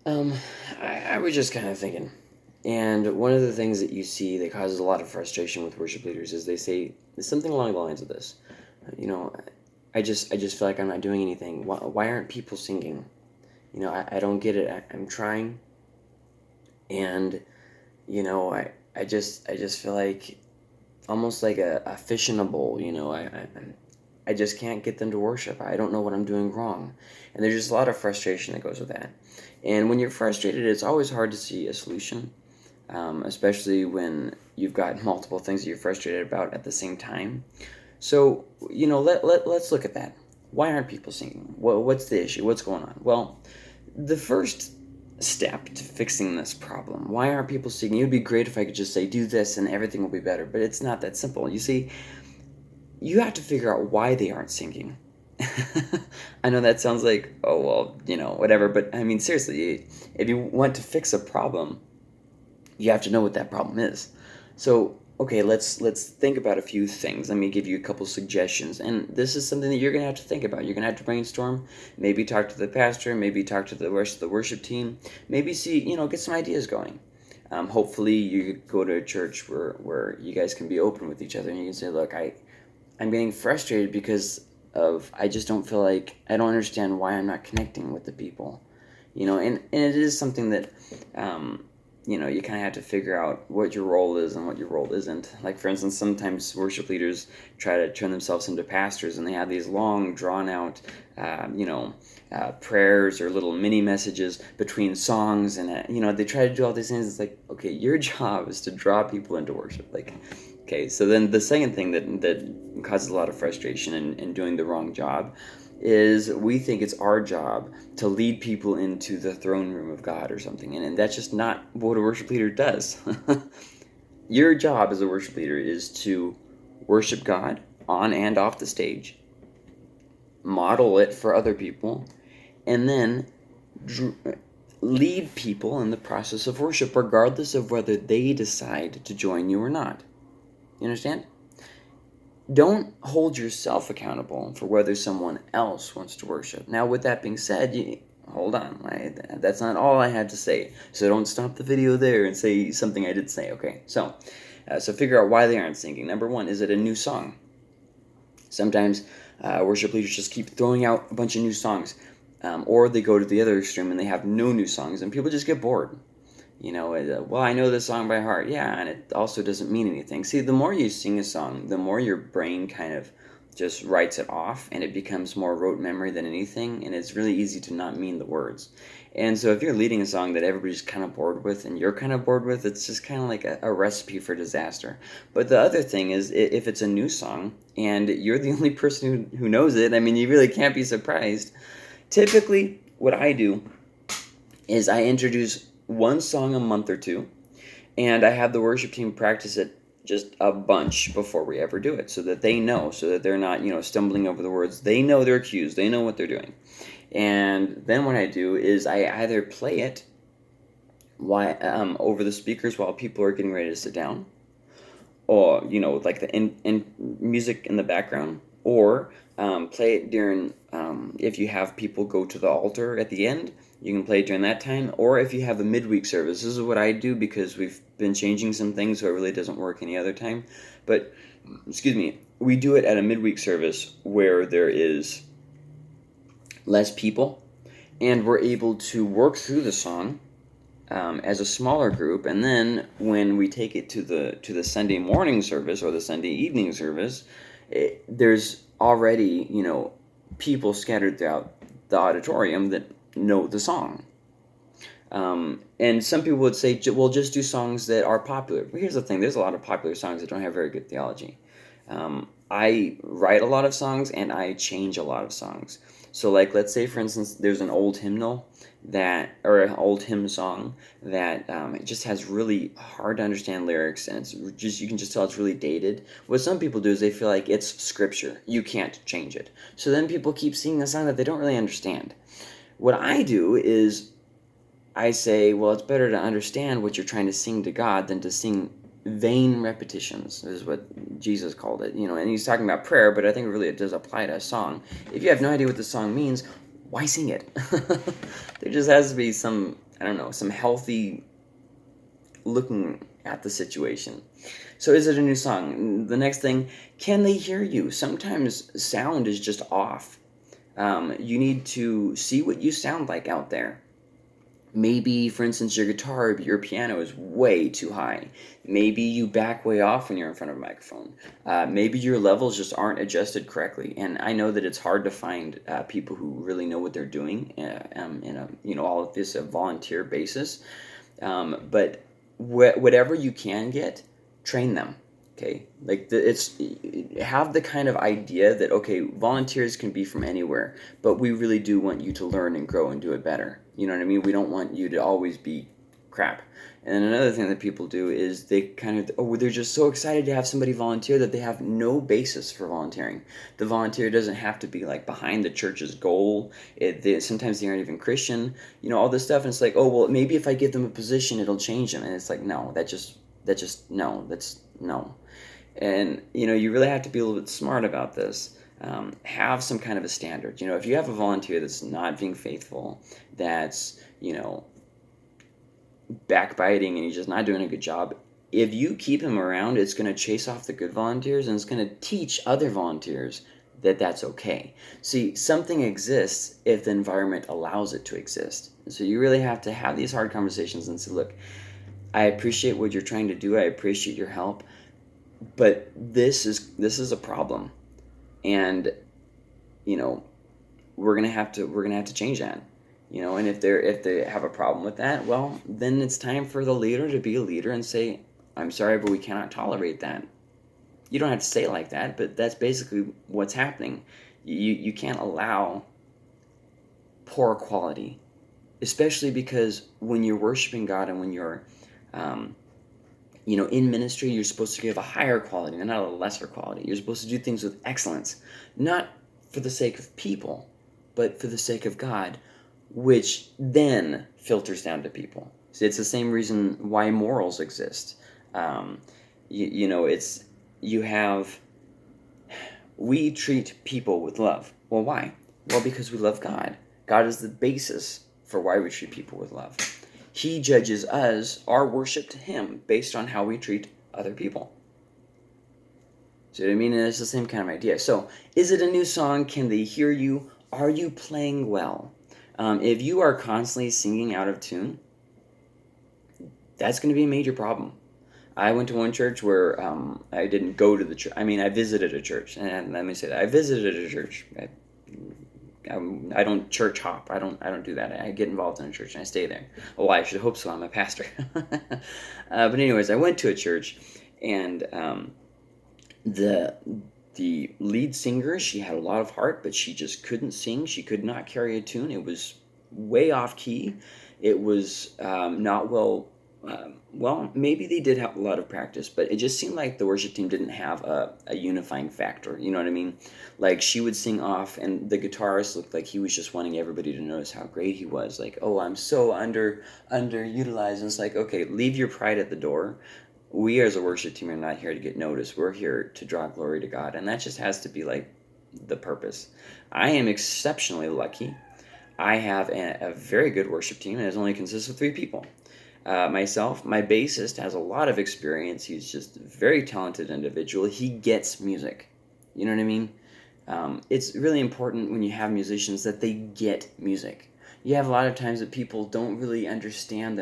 Um, I was just kind of thinking, and one of the things that you see that causes a lot of frustration with worship leaders is they say something along the lines of this. You know, I just feel like I'm not doing anything. Why aren't people singing? I don't get it. I'm trying, and I just feel like almost like a fish in a bowl. I just can't get them to worship. I don't know what I'm doing wrong. And there's just a lot of frustration that goes with that. And when you're frustrated, it's always hard to see a solution, especially when you've got multiple things that you're frustrated about at the same time. So, let's look at that. Why aren't people singing? What's the issue? What's going on? Well, the first step to fixing this problem, why aren't people singing? It would be great if I could just say, do this and everything will be better. But it's not that simple. You see, you have to figure out why they aren't singing. I know that sounds like, oh, well, whatever, but I mean, seriously, if you want to fix a problem, you have to know what that problem is. So, okay, let's think about a few things. Let me give you a couple suggestions, and this is something that you're gonna have to think about. You're gonna have to brainstorm. Maybe talk to the pastor. Maybe talk to the rest of the worship team. Maybe see, get some ideas going. Hopefully, you go to a church where you guys can be open with each other, and you can say, look, I'm getting frustrated because of I just don't feel like I don't understand why I'm not connecting with the people, and it is something that you kind of have to figure out what your role is and what your role isn't. Like, for instance, sometimes worship leaders try to turn themselves into pastors, and they have these long, drawn out, prayers or little mini messages between songs, and they try to do all these things. It's like, okay, your job is to draw people into worship. Like, okay, so then the second thing that causes a lot of frustration in doing the wrong job is we think it's our job to lead people into the throne room of God or something, and that's just not what a worship leader does. Your job as a worship leader is to worship God on and off the stage, model it for other people, and then dr- lead people in the process of worship, regardless of whether they decide to join you or not. You understand? Don't hold yourself accountable for whether someone else wants to worship. Now, with that being said, hold on. That's not all I had to say. So don't stop the video there and say something I did say. Okay. So figure out why they aren't singing. Number one, is it a new song? Sometimes worship leaders just keep throwing out a bunch of new songs, or they go to the other extreme and they have no new songs, and people just get bored. Well, I know this song by heart. Yeah, and it also doesn't mean anything. See, the more you sing a song, the more your brain kind of just writes it off, and it becomes more rote memory than anything, and it's really easy to not mean the words. And so if you're leading a song that everybody's kind of bored with and you're kind of bored with, it's just kind of like a recipe for disaster. But the other thing is, if it's a new song and you're the only person who knows it, I mean, you really can't be surprised. Typically, what I do is I introduce one song a month or two, and I have the worship team practice it just a bunch before we ever do it, so that they know, so that they're not, stumbling over the words. They know their cues, they know what they're doing. And then what I do is I either play it over the speakers while people are getting ready to sit down, or like the in music in the background, or play it during if you have people go to the altar at the end, you can play it during that time, or if you have a midweek service. This is what I do because we've been changing some things, so it really doesn't work any other time. But excuse me, we do it at a midweek service where there is less people, and we're able to work through the song as a smaller group, and then when we take it to the Sunday morning service or the Sunday evening service, there's already people scattered throughout the auditorium that know the song. And some people would say, well, just do songs that are popular. But here's the thing: there's a lot of popular songs that don't have very good theology. I write a lot of songs and I change a lot of songs. So, like, let's say, for instance, there's an old hymnal or an old hymn song that it just has really hard to understand lyrics, and you can just tell it's really dated. What some people do is they feel like it's scripture. You can't change it. So then people keep singing a song that they don't really understand. What I do is I say, well, it's better to understand what you're trying to sing to God than to sing vain repetitions, is what Jesus called it. And he's talking about prayer, but I think really it does apply to a song. If you have no idea what the song means, why sing it? There just has to be some I don't know, some healthy looking at the situation. So is it a new song? The next thing, can they hear you? Sometimes sound is just off. You need to see what you sound like out there. Maybe, for instance, your guitar, your piano is way too high. Maybe you back way off when you're in front of a microphone. Maybe your levels just aren't adjusted correctly. And I know that it's hard to find people who really know what they're doing in a all of this a volunteer basis. But whatever you can get, train them. Okay, like it's have the kind of idea that okay, volunteers can be from anywhere, but we really do want you to learn and grow and do it better. You know what I mean? We don't want you to always be crap. And another thing that people do is they kind of they're just so excited to have somebody volunteer that they have no basis for volunteering. The volunteer doesn't have to be like behind the church's goal. Sometimes they aren't even Christian. All this stuff, and it's like, oh well, maybe if I give them a position, it'll change them. And it's like, no, that's no. And you really have to be a little bit smart about this. Have some kind of a standard. If you have a volunteer that's not being faithful, that's backbiting, and he's just not doing a good job, if you keep him around, it's going to chase off the good volunteers, and it's going to teach other volunteers that that's okay. See, something exists if the environment allows it to exist. So you really have to have these hard conversations and say, look, I appreciate what you're trying to do. I appreciate your help. But this is a problem, and we're gonna have to change that. And if they have a problem with that, well, then it's time for the leader to be a leader and say, I'm sorry, but we cannot tolerate that. You don't have to say it like that, but that's basically what's happening. You can't allow poor quality, especially because when you're worshiping God and when you're in ministry, you're supposed to give a higher quality and not a lesser quality. You're supposed to do things with excellence, not for the sake of people, but for the sake of God, which then filters down to people. So it's the same reason why morals exist. We treat people with love. Well, why? Well, because we love God. God is the basis for why we treat people with love. He judges us, our worship to him, based on how we treat other people. See what I mean? And it's the same kind of idea. So, is it a new song? Can they hear you? Are you playing well? If you are constantly singing out of tune, that's going to be a major problem. I went to one church where I didn't go to the church. I mean, I visited a church. And let me say that. I visited a church. I don't church hop. I don't do that. I get involved in a church and I stay there. Well, I should hope so. I'm a pastor. But anyways, I went to a church, and the lead singer, she had a lot of heart, but she just couldn't sing. She could not carry a tune. It was way off key. It was not well. Well, maybe they did have a lot of practice, but it just seemed like the worship team didn't have a unifying factor. You know what I mean? Like, she would sing off, and the guitarist looked like he was just wanting everybody to notice how great he was. Like, oh, I'm so underutilized. And it's like, okay, leave your pride at the door. We as a worship team are not here to get noticed. We're here to draw glory to God, and that just has to be like the purpose. I am exceptionally lucky. I have a very good worship team, and it only consists of 3 people. Myself, my bassist has a lot of experience. He's just a very talented individual. He gets music. You know what I mean? It's really important when you have musicians that they get music. You have a lot of times that people don't really understand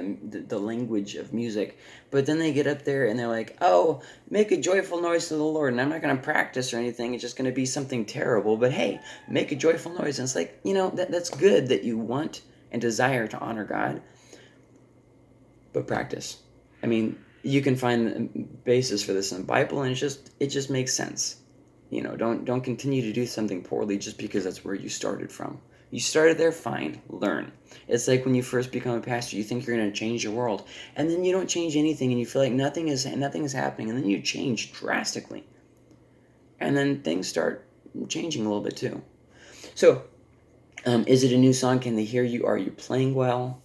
the language of music, but then they get up there and they're like, oh, make a joyful noise to the Lord, and I'm not going to practice or anything. It's just going to be something terrible, but hey, make a joyful noise. And it's like, that's good that you want and desire to honor God, but practice. I mean, you can find the basis for this in the Bible, and it just makes sense. Don't continue to do something poorly just because that's where you started from. You started there, fine, learn. It's like when you first become a pastor, you think you're going to change your world, and then you don't change anything, and you feel like nothing is happening, and then you change drastically. And then things start changing a little bit too. So, is it a new song? Can they hear you? Are you playing well?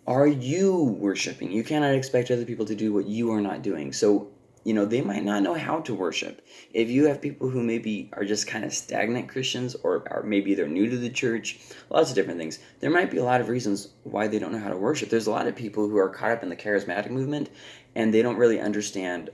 Are you worshiping? You cannot expect other people to do what you are not doing. So they might not know how to worship. If you have people who maybe are just kind of stagnant Christians, or maybe they're new to the church, lots of different things, there might be a lot of reasons why they don't know how to worship. There's a lot of people who are caught up in the charismatic movement, and they don't really understand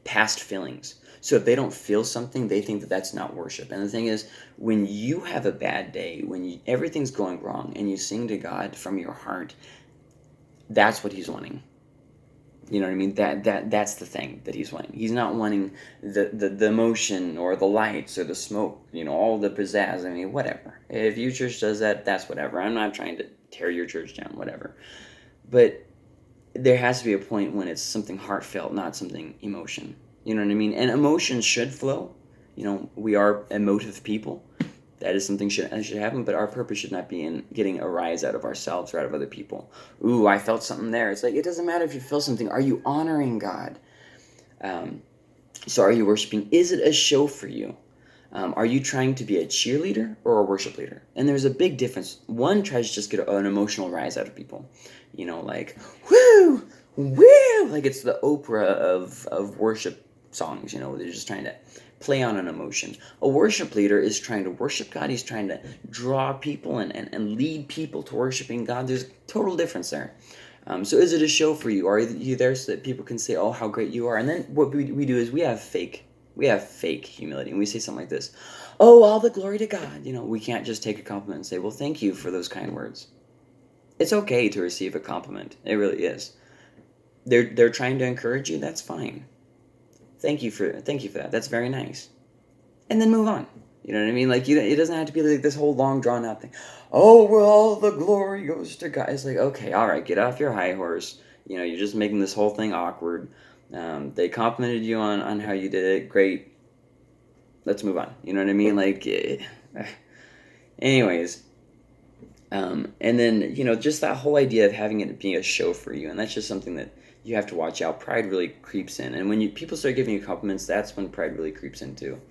past feelings. So if they don't feel something, they think that that's not worship. And the thing is, when you have a bad day, when everything's going wrong, and you sing to God from your heart, that's what he's wanting. You know what I mean? That's the thing that he's wanting. He's not wanting the emotion or the lights or the smoke, all the pizzazz. I mean, whatever. If your church does that, that's whatever. I'm not trying to tear your church down, whatever. But there has to be a point when it's something heartfelt, not something emotion. You know what I mean? And emotions should flow. We are emotive people. That is something that should happen, but our purpose should not be in getting a rise out of ourselves or out of other people. Ooh, I felt something there. It's like, it doesn't matter if you feel something. Are you honoring God? So are you worshiping? Is it a show for you? Are you trying to be a cheerleader or a worship leader? And there's a big difference. One tries to just get an emotional rise out of people. Like, woo, woo! Like it's the Oprah of worship songs, they're just trying to play on an emotion. A worship leader is trying to worship God. He's trying to draw people and lead people to worshiping God. There's a total difference there. So is it a show for you? Are you there so that people can say, oh, how great you are? And then what we do is we have fake humility. And we say something like this, oh, all the glory to God. We can't just take a compliment and say, well, thank you for those kind words. It's okay to receive a compliment. It really is. They're trying to encourage you. That's fine. Thank you for that. That's very nice. And then move on. You know what I mean? Like, it doesn't have to be like this whole long drawn out thing. Oh, well, all the glory goes to God. It's like, okay, all right, get off your high horse. You're just making this whole thing awkward. They complimented you on how you did it. Great. Let's move on. You know what I mean? Like, anyways. And then, just that whole idea of having it be a show for you. And that's just something that you have to watch out. Pride really creeps in. And when people start giving you compliments, that's when pride really creeps in too.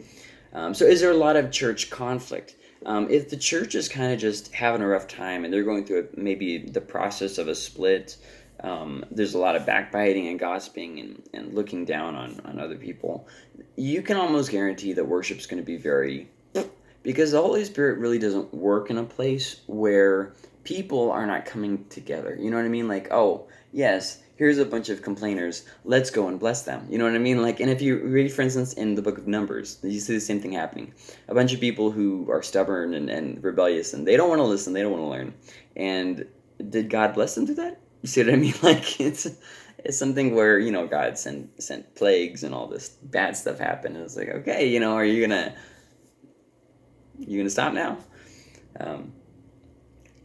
So is there a lot of church conflict? If the church is kind of just having a rough time and they're going through maybe the process of a split, there's a lot of backbiting and gossiping and looking down on other people, you can almost guarantee that worship's going to be very... Because the Holy Spirit really doesn't work in a place where people are not coming together. You know what I mean? Like, oh, yes, here's a bunch of complainers. Let's go and bless them. You know what I mean? Like, and if you read, for instance, in the book of Numbers, you see the same thing happening. A bunch of people who are stubborn and rebellious, and they don't want to listen, they don't want to learn. And did God bless them through that? You see what I mean? Like, it's something where, God sent plagues and all this bad stuff happened. And it's like, okay, are you going to stop now?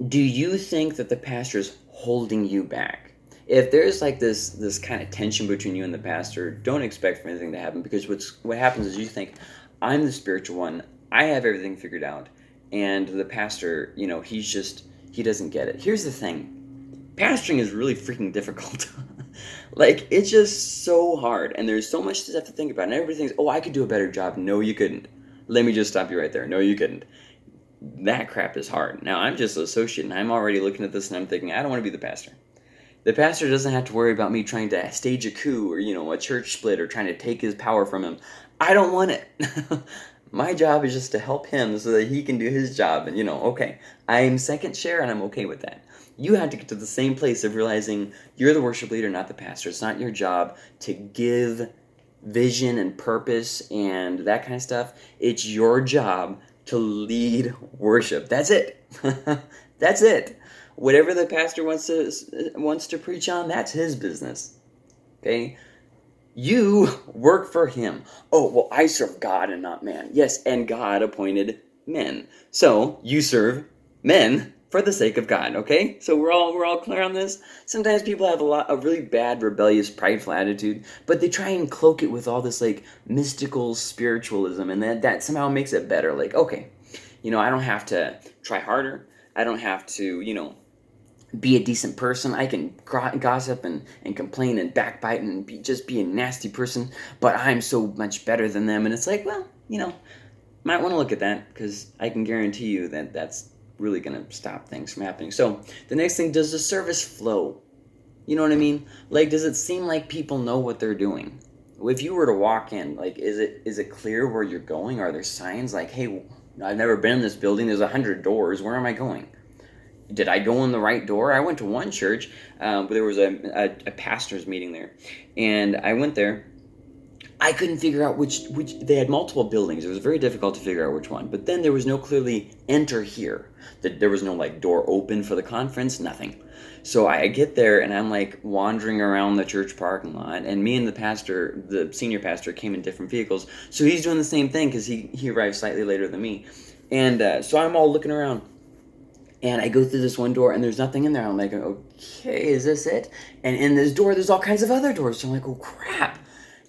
Do you think that the pastor is holding you back? If there's like this kind of tension between you and the pastor, don't expect for anything to happen, because what happens is you think, I'm the spiritual one, I have everything figured out, and the pastor, he doesn't get it. Here's the thing. Pastoring is really freaking difficult. Like, it's just so hard, and there's so much to have to think about, and everybody thinks, oh, I could do a better job. No, you couldn't. Let me just stop you right there. No, you couldn't. That crap is hard. Now, I'm just an associate, and I'm already looking at this, and I'm thinking, I don't want to be the pastor. The pastor doesn't have to worry about me trying to stage a coup or, a church split or trying to take his power from him. I don't want it. My job is just to help him so that he can do his job. And, okay, I'm second chair, and I'm okay with that. You have to get to the same place of realizing you're the worship leader, not the pastor. It's not your job to give vision and purpose and that kind of stuff. It's your job to lead worship. That's it. That's it. Whatever the pastor wants to preach on, that's his business. Okay? You work for him. Oh, well, I serve God and not man. Yes, and God appointed men. So you serve men for the sake of God, okay? So we're all clear on this? Sometimes people have a really bad, rebellious, prideful attitude, but they try and cloak it with all this, like, mystical spiritualism, and that somehow makes it better. Like, okay, I don't have to try harder. I don't have to, be a decent person. I can gossip and complain and backbite and just be a nasty person, but I'm so much better than them. And it's like, well, might want to look at that, because I can guarantee you that that's really going to stop things from happening. So the next thing, does the service flow? You know what I mean? Like, does it seem like people know what they're doing? If you were to walk in, like, is it clear where you're going? Are there signs like, hey, I've never been in this building. There's 100 doors. Where am I going? Did I go in the right door? I went to one church, but there was a pastor's meeting there, and I went there. I couldn't figure out which they had multiple buildings. It was very difficult to figure out which one. But then there was no clearly enter here. There was no like door open for the conference, nothing. So I get there and I'm like wandering around the church parking lot, and me and the pastor, the senior pastor, came in different vehicles. So he's doing the same thing because he arrived slightly later than me, and so I'm all looking around. And I go through this one door and there's nothing in there. I'm like, okay, is this it? And in this door, there's all kinds of other doors. So I'm like, oh crap.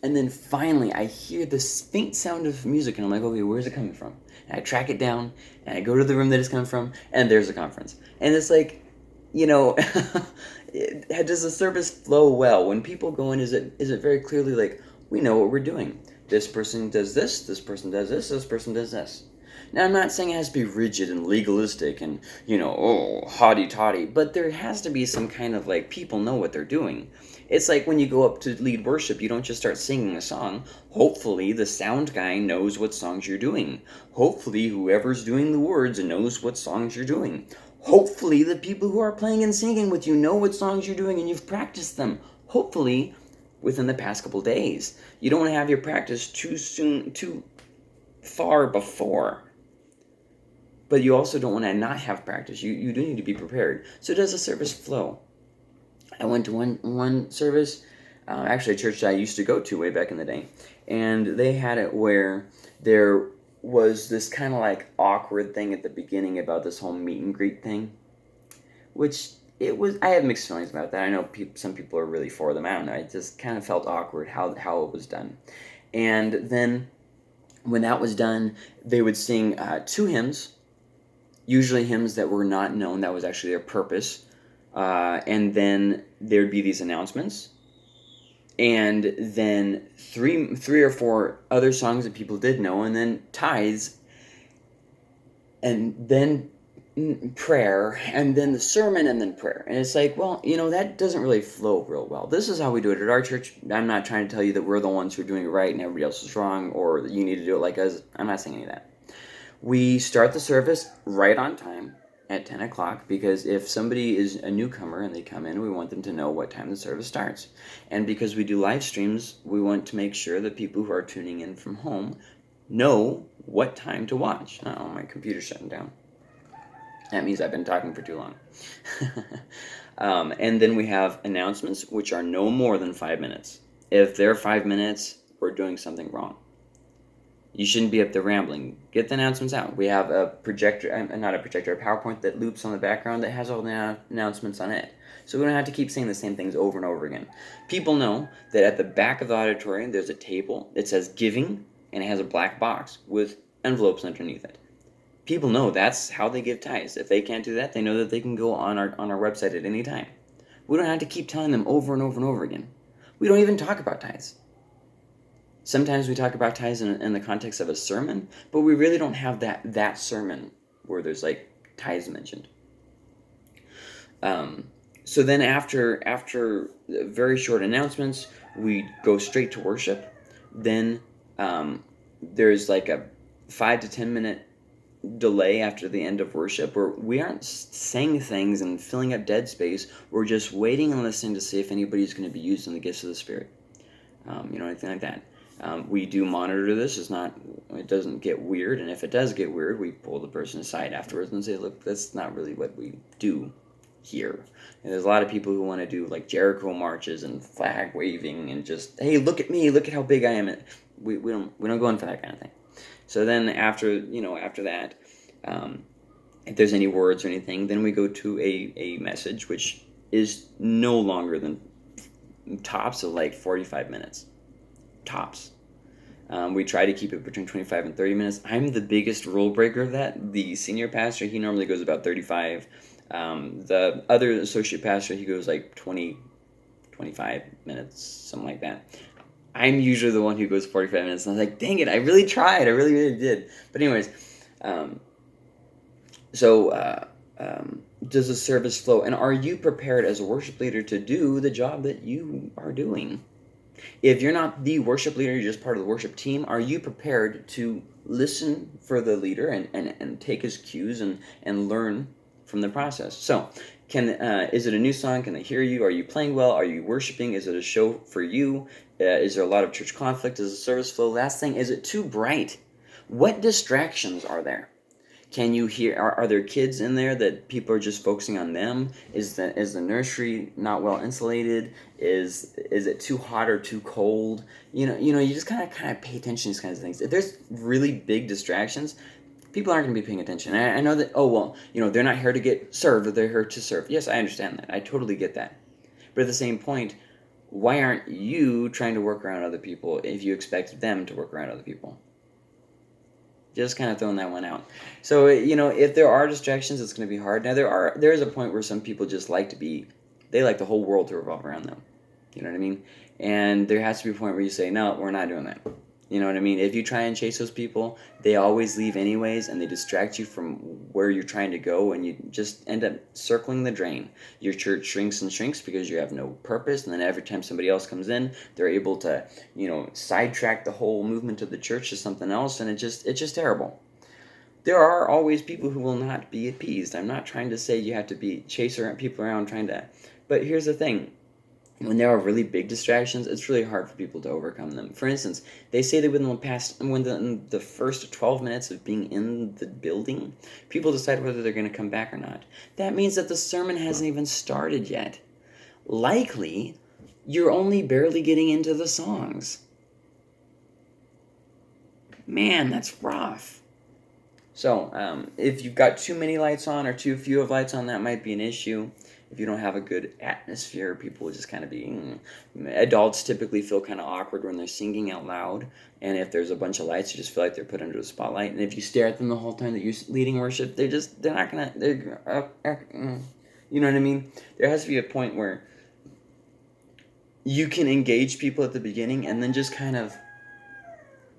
And then finally, I hear this faint sound of music, and I'm like, okay, where's it coming from? And I track it down, and I go to the room that it's coming from, and there's a conference. And it's like, you know, does the service flow well? When people go in, is it very clearly like, we know what we're doing? This person does this person does this person does this. Now, I'm not saying it has to be rigid and legalistic and, haughty-toddy, but there has to be some kind of, like, people know what they're doing. It's like when you go up to lead worship, you don't just start singing a song. Hopefully, the sound guy knows what songs you're doing. Hopefully, whoever's doing the words knows what songs you're doing. Hopefully, the people who are playing and singing with you know what songs you're doing and you've practiced them. Hopefully, within the past couple days. You don't want to have your practice too far before. But you also don't want to not have practice. You do need to be prepared. So does the service flow? I went to one service, actually a church that I used to go to way back in the day, and they had it where there was this kind of like awkward thing at the beginning about this whole meet and greet thing, which I have mixed feelings about that. I know some people are really for them. I don't know. It just kind of felt awkward how it was done. And then when that was done, they would sing 2 hymns, usually hymns that were not known. That was actually their purpose. And then there'd be these announcements, and then three or four other songs that people did know, and then tithes, and then prayer, and then the sermon, and then prayer. And it's like, well, that doesn't really flow real well. This is how we do it at our church. I'm not trying to tell you that we're the ones who are doing it right and everybody else is wrong, or that you need to do it like us. I'm not saying any of that. We start the service right on time at 10 o'clock, because if somebody is a newcomer and they come in, we want them to know what time the service starts. And because we do live streams, we want to make sure that people who are tuning in from home know what time to watch. Oh, my computer's shutting down. That means I've been talking for too long. And then we have announcements, which are no more than 5 minutes. If they're 5 minutes, we're doing something wrong. You shouldn't be up there rambling. Get the announcements out. We have a projector, not a projector, a PowerPoint that loops on the background that has all the announcements on it. So we don't have to keep saying the same things over and over again. People know that at the back of the auditorium there's a table that says giving, and it has a black box with envelopes underneath it. People know that's how they give tithes. If they can't do that, they know that they can go on our website at any time. We don't have to keep telling them over and over and over again. We don't even talk about tithes. Sometimes we talk about tithes in the context of a sermon, but we really don't have that sermon where there's like tithes mentioned. So then after very short announcements, we go straight to worship. Then there's like a 5 to 10 minute delay after the end of worship, where we aren't saying things and filling up dead space. We're just waiting and listening to see if anybody's going to be used in the gifts of the Spirit. Anything like that. We do monitor this. It doesn't get weird, and if it does get weird, we pull the person aside afterwards and say, look, that's not really what we do here. And there's a lot of people who want to do like Jericho marches and flag waving and just, hey, look at me, look at how big I am. We don't go in for that kind of thing. So then after that, if there's any words or anything, then we go to a message, which is no longer than tops of like 45 minutes. Tops. We try to keep it between 25 and 30 minutes. I'm the biggest rule breaker of that. The senior pastor, he normally goes about 35. The other associate pastor, he goes like 20, 25 minutes, something like that. I'm usually the one who goes 45 minutes, and I was like, dang it, I really tried. I really, really did. But anyways, does the service flow? And are you prepared as a worship leader to do the job that you are doing? If you're not the worship leader, you're just part of the worship team, are you prepared to listen for the leader and take his cues and learn from the process? So, is it a new song? Can they hear you? Are you playing well? Are you worshiping? Is it a show for you? Is there a lot of church conflict? Is the service flow? Last thing, is it too bright? What distractions are there? Can you hear? Are there kids in there that people are just focusing on them? Is the nursery not well insulated? Is it too hot or too cold? You just kind of pay attention to these kinds of things. If there's really big distractions, people aren't going to be paying attention. And I know that. Oh well, they're not here to get served. They're here to serve. Yes, I understand that. I totally get that. But at the same point, why aren't you trying to work around other people if you expect them to work around other people? Just kind of throwing that one out. So, if there are distractions, it's going to be hard. Now, there is a point where some people just they like the whole world to revolve around them. You know what I mean? And there has to be a point where you say, no, we're not doing that. You know what I mean? If you try and chase those people, they always leave anyways, and they distract you from where you're trying to go, and you just end up circling the drain. Your church shrinks and shrinks because you have no purpose, and then every time somebody else comes in, they're able to, sidetrack the whole movement of the church to something else, and it's just terrible. There are always people who will not be appeased. I'm not trying to say you have to be chasing people around trying to, but here's the thing. When there are really big distractions, it's really hard for people to overcome them. For instance, they say that in the first 12 minutes of being in the building, people decide whether they're going to come back or not. That means that the sermon hasn't even started yet. Likely, you're only barely getting into the songs. Man, that's rough. So, if you've got too many lights on or too few of lights on, that might be an issue. If you don't have a good atmosphere, people will just kind of be... Adults typically feel kind of awkward when they're singing out loud. And if there's a bunch of lights, you just feel like they're put under the spotlight. And if you stare at them the whole time that you're leading worship, they're not going to... You know what I mean? There has to be a point where you can engage people at the beginning and then just kind of...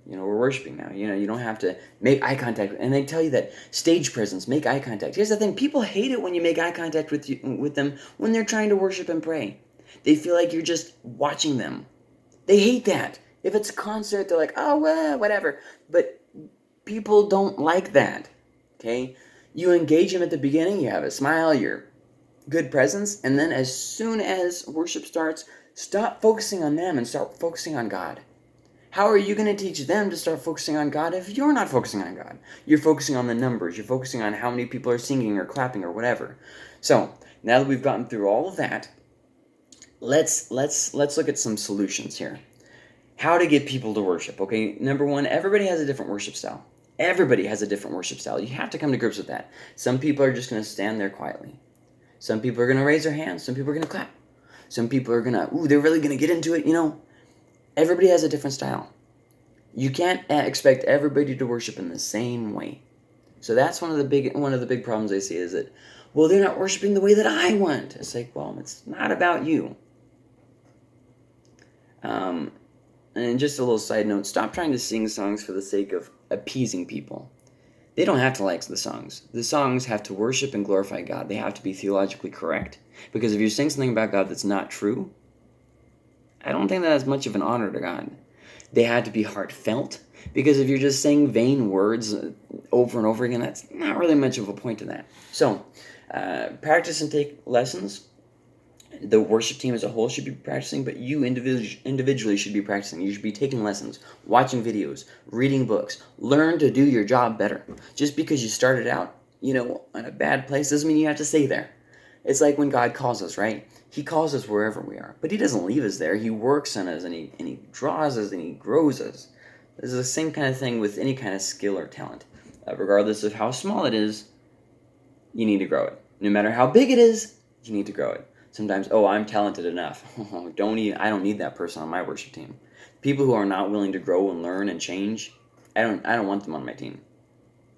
we're worshiping now. You don't have to make eye contact. And they tell you that stage presence, make eye contact. Here's the thing. People hate it when you make eye contact with them when they're trying to worship and pray. They feel like you're just watching them. They hate that. If it's a concert, they're like, oh, well, whatever. But people don't like that, okay? You engage them at the beginning. You have a smile, your good presence. And then as soon as worship starts, stop focusing on them and start focusing on God. How are you going to teach them to start focusing on God if you're not focusing on God? You're focusing on the numbers. You're focusing on how many people are singing or clapping or whatever. So, now that we've gotten through all of that, let's look at some solutions here. How to get people to worship, okay? Number one, everybody has a different worship style. Everybody has a different worship style. You have to come to grips with that. Some people are just going to stand there quietly. Some people are going to raise their hands. Some people are going to clap. Some people are going to, they're really going to get into it, Everybody has a different style. You can't expect everybody to worship in the same way. So that's one of the big problems I see is that, well, they're not worshiping the way that I want. It's like, well, it's not about you. And just a little side note, stop trying to sing songs for the sake of appeasing people. They don't have to like the songs. The songs have to worship and glorify God. They have to be theologically correct. Because if you sing something about God that's not true, I don't think that has much of an honor to God. They had to be heartfelt, because if you're just saying vain words over and over again, that's not really much of a point to that. So, practice and take lessons. The worship team as a whole should be practicing, but you individually should be practicing. You should be taking lessons, watching videos, reading books. Learn to do your job better. Just because you started out, in a bad place doesn't mean you have to stay there. It's like when God calls us, right? He calls us wherever we are. But he doesn't leave us there. He works on us, and he draws us, and he grows us. This is the same kind of thing with any kind of skill or talent. Regardless of how small it is, you need to grow it. No matter how big it is, you need to grow it. Sometimes, I'm talented enough. I don't need that person on my worship team. People who are not willing to grow and learn and change, I don't want them on my team.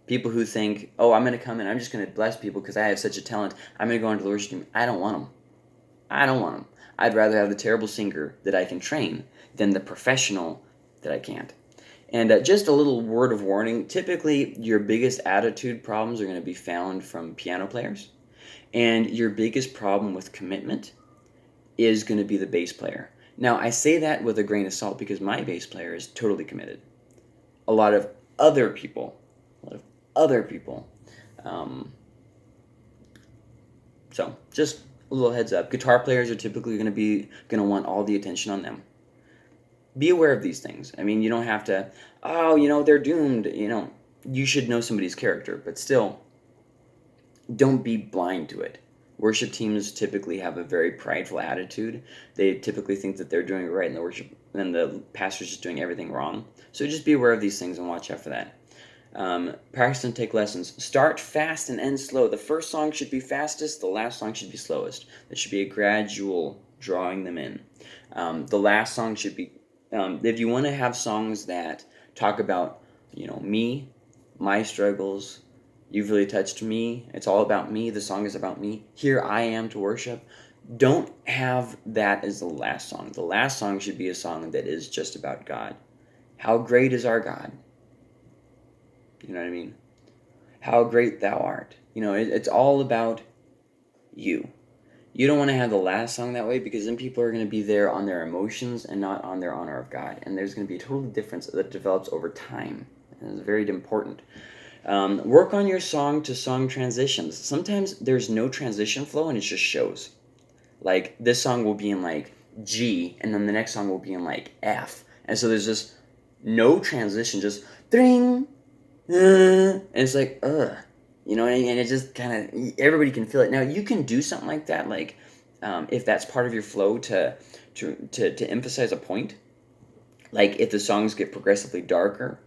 People who think, I'm going to come in, I'm just going to bless people because I have such a talent, I'm going to go into the worship team. I don't want them. I'd rather have the terrible singer that I can train than the professional that I can't. And just a little word of warning, typically your biggest attitude problems are going to be found from piano players. And your biggest problem with commitment is going to be the bass player. Now, I say that with a grain of salt because my bass player is totally committed. A lot of other people, um, so just a little heads up. Guitar players are typically going to want all the attention on them. Be aware of these things. I mean, you don't have to, they're doomed. You should know somebody's character, but still, don't be blind to it. Worship teams typically have a very prideful attitude. They typically think that they're doing it right, and the pastor's just doing everything wrong. So just be aware of these things and watch out for that. Practice and take lessons. Start fast and end slow. The first song should be fastest. The last song should be slowest. There should be a gradual drawing them in. The last song should be, if you want to have songs that talk about, me, my struggles, you've really touched me, it's all about me, the song is about me, here I am to worship, don't have that as the last song. The last song should be a song that is just about God. How great is our God? You know what I mean? How great thou art. It's all about you. You don't want to have the last song that way because then people are going to be there on their emotions and not on their honor of God. And there's going to be a total difference that develops over time. And it's very important. Work on your song-to-song transitions. Sometimes there's no transition flow and it just shows. Like, this song will be in, like, G, and then the next song will be in, like, F. And so there's just no transition, just ding, and it's like, ugh. You know what I mean? And it just kind of, everybody can feel it. Now, you can do something like that, like, if that's part of your flow to emphasize a point. Like, if the songs get progressively darker,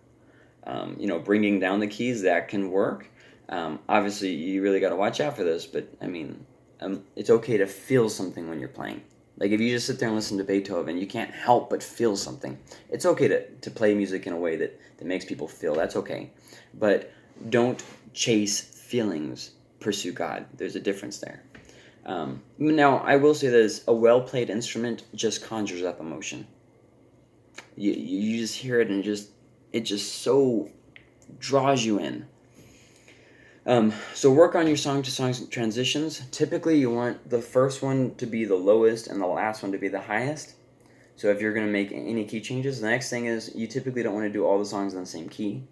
bringing down the keys, that can work. Obviously, you really got to watch out for this, but, I mean, it's okay to feel something when you're playing. Like, if you just sit there and listen to Beethoven, you can't help but feel something. It's okay to play music in a way that makes people feel. That's okay. But don't chase feelings. Pursue God. There's a difference there. Now, I will say this. A well-played instrument just conjures up emotion. You just hear it and it just so draws you in. So work on your song-to-song transitions. Typically, you want the first one to be the lowest and the last one to be the highest. So if you're going to make any key changes, the next thing is you typically don't want to do all the songs in the same key.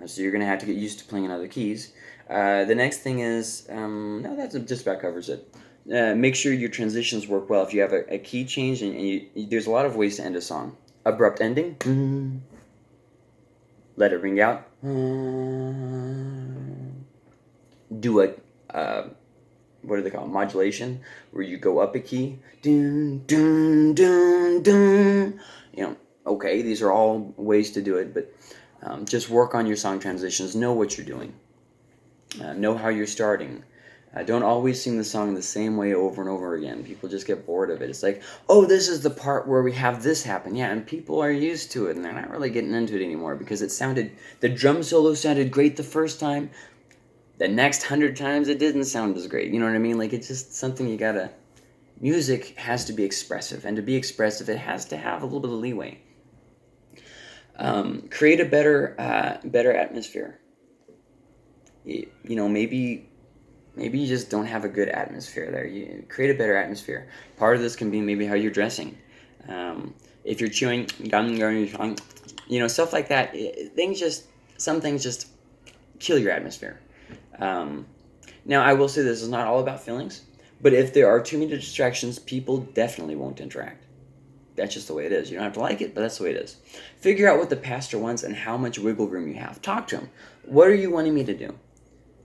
So you're going to have to get used to playing in other keys. The next thing is, no, that just about covers it. Make sure your transitions work well. If you have a key change, and there's a lot of ways to end a song. Abrupt ending. Let it ring out. Do a what do they call it? Modulation, where you go up a key. Dun, dun, dun, dun. Okay, these are all ways to do it, but just work on your song transitions. Know what you're doing. Know how you're starting. Don't always sing the song the same way over and over again. People just get bored of it. It's like, oh, this is the part where we have this happen. Yeah, and people are used to it, and they're not really getting into it anymore because the drum solo sounded great the first time. The next 100 times it didn't sound as great. You know what I mean? Like, it's just something music has to be expressive, and to be expressive, it has to have a little bit of leeway. Create a better atmosphere. Maybe you just don't have a good atmosphere there. You create a better atmosphere. Part of this can be maybe how you're dressing. If you're chewing, stuff like that. Some things just kill your atmosphere. Now, I will say this is not all about feelings, but if there are too many distractions, people definitely won't interact. That's just the way it is. You don't have to like it, but that's the way it is. Figure out what the pastor wants and how much wiggle room you have. Talk to him. What are you wanting me to do?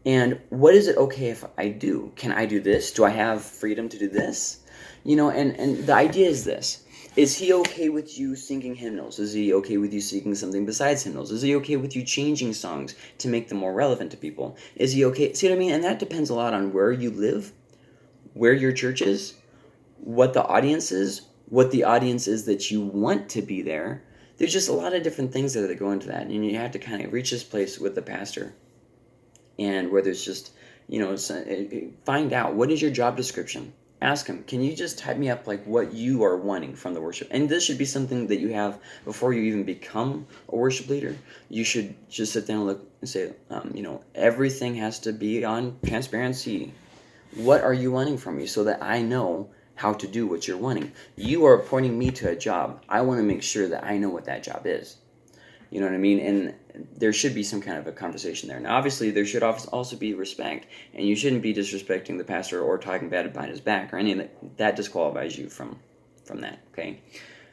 And what is it okay if I do? Can I do this? Do I have freedom to do this? And the idea is this. Is he okay with you singing hymnals? Is he okay with you singing something besides hymnals? Is he okay with you changing songs to make them more relevant to people? Is he okay? See what I mean? And that depends a lot on where you live, where your church is, what the audience is that you want to be there. There's just a lot of different things that go into that. And you have to kind of reach this place with the pastor. And where there's just, find out, what is your job description? Ask him, can you just type me up like what you are wanting from the worship? And this should be something that you have before you even become a worship leader. You should just sit down and look and say, everything has to be on transparency. What are you wanting from me so that I know how to do what you're wanting? You are appointing me to a job. I want to make sure that I know what that job is. You know what I mean? And there should be some kind of a conversation there. Now, obviously, there should also be respect, and you shouldn't be disrespecting the pastor or talking bad behind his back or anything that disqualifies you from that. Okay.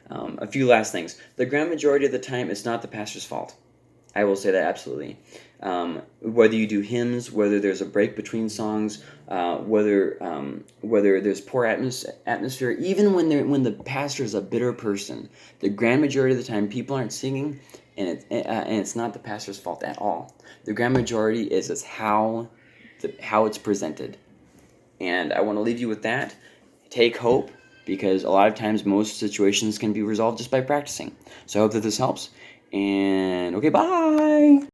A few last things. The grand majority of the time, it's not the pastor's fault. I will say that absolutely. Whether you do hymns, whether there's a break between songs, whether there's poor atmosphere, even when the pastor is a bitter person, the grand majority of the time people aren't singing, and it's not the pastor's fault at all. The grand majority is how it's presented, and I want to leave you with that. Take hope, because a lot of times most situations can be resolved just by practicing. So I hope that this helps. And okay, bye.